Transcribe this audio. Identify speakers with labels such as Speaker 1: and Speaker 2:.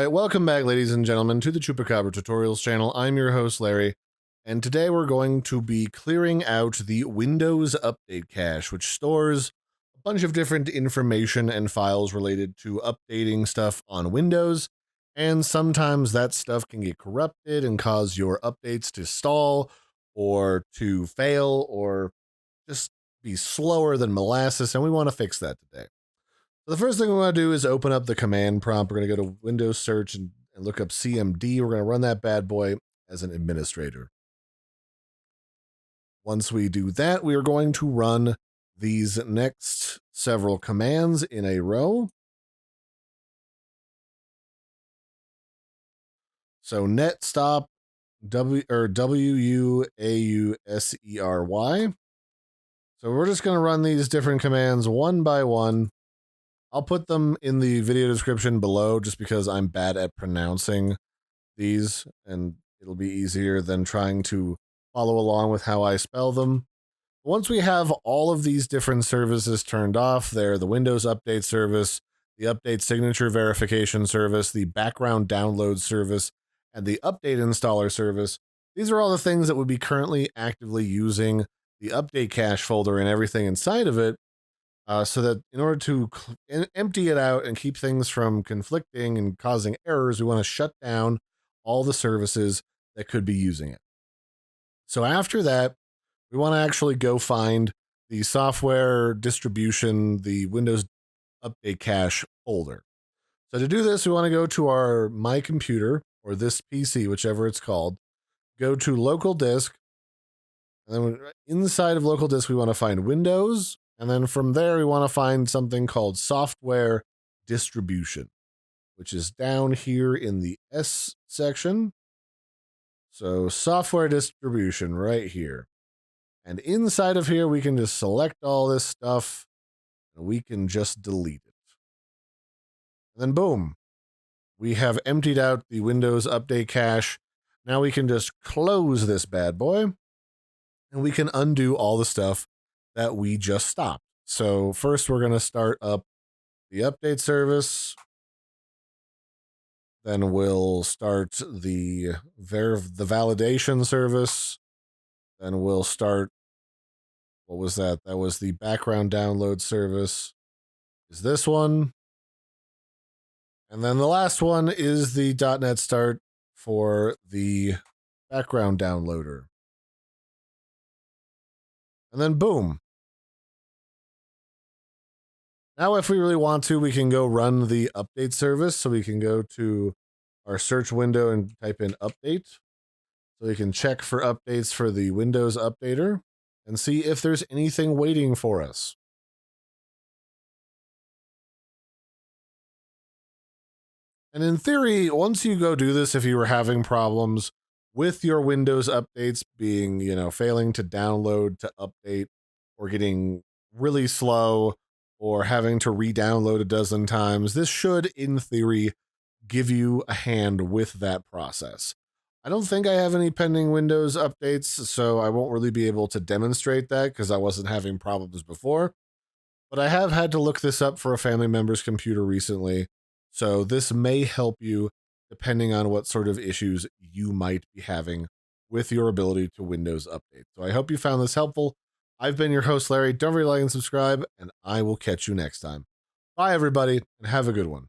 Speaker 1: Alright, welcome back ladies and gentlemen to the Chupacabra Tutorials channel. I'm your host Larry, and today we're going to be clearing out the Windows Update Cache, which stores a bunch of different information and files related to updating stuff on Windows, and sometimes that stuff can get corrupted and cause your updates to stall, or to fail, or just be slower than molasses, and we want to fix that today. So the first thing we want to do is open up the command prompt. We're going to go to Windows Search and look up CMD. We're going to run that bad boy as an administrator. Once we do that, we are going to run these next several commands in a row. So net stop wuauserv. So we're just going to run these different commands one by one. I'll put them in the video description below just because I'm bad at pronouncing these and it'll be easier than trying to follow along with how I spell them. Once we have all of these different services turned off, they're the Windows Update Service, the Update Signature Verification Service, the Background Download Service, and the Update Installer Service. These are all the things that would be currently actively using the Update Cache folder and everything inside of it. So that in order to empty it out and keep things from conflicting and causing errors, we want to shut down all the services that could be using it. So after that, we want to actually go find the software distribution, the Windows Update Cache folder. So to do this, we want to go to our My Computer or this PC, whichever it's called, go to Local Disk, and then inside of Local Disk, we want to find Windows. And then from there, we want to find something called Software Distribution, which is down here in the S section. So Software Distribution right here. And inside of here, we can just select all this stuff and we can just delete it. And then boom, we have emptied out the Windows Update Cache. Now we can just close this bad boy and we can undo all the stuff that we just stopped. So first we're going to start up the update service. Then we'll start the validation service. Then we'll start, what was that? That was the background download service. Is this one. And then the last one is the .NET Start for the background downloader. And then boom. Now, if we really want to, we can go run the update service. So we can go to our search window and type in update. So we can check for updates for the Windows Updater and see if there's anything waiting for us. And in theory, once you go do this, if you were having problems with your Windows updates being, failing to download, to update, or getting really slow, or having to re-download a dozen times, this should, in theory, give you a hand with that process. I don't think I have any pending Windows updates, so I won't really be able to demonstrate that because I wasn't having problems before. But I have had to look this up for a family member's computer recently, so this may help you depending on what sort of issues you might be having with your ability to Windows update. So I hope you found this helpful. I've been your host, Larry. Don't forget to like and subscribe, and I will catch you next time. Bye, everybody, and have a good one.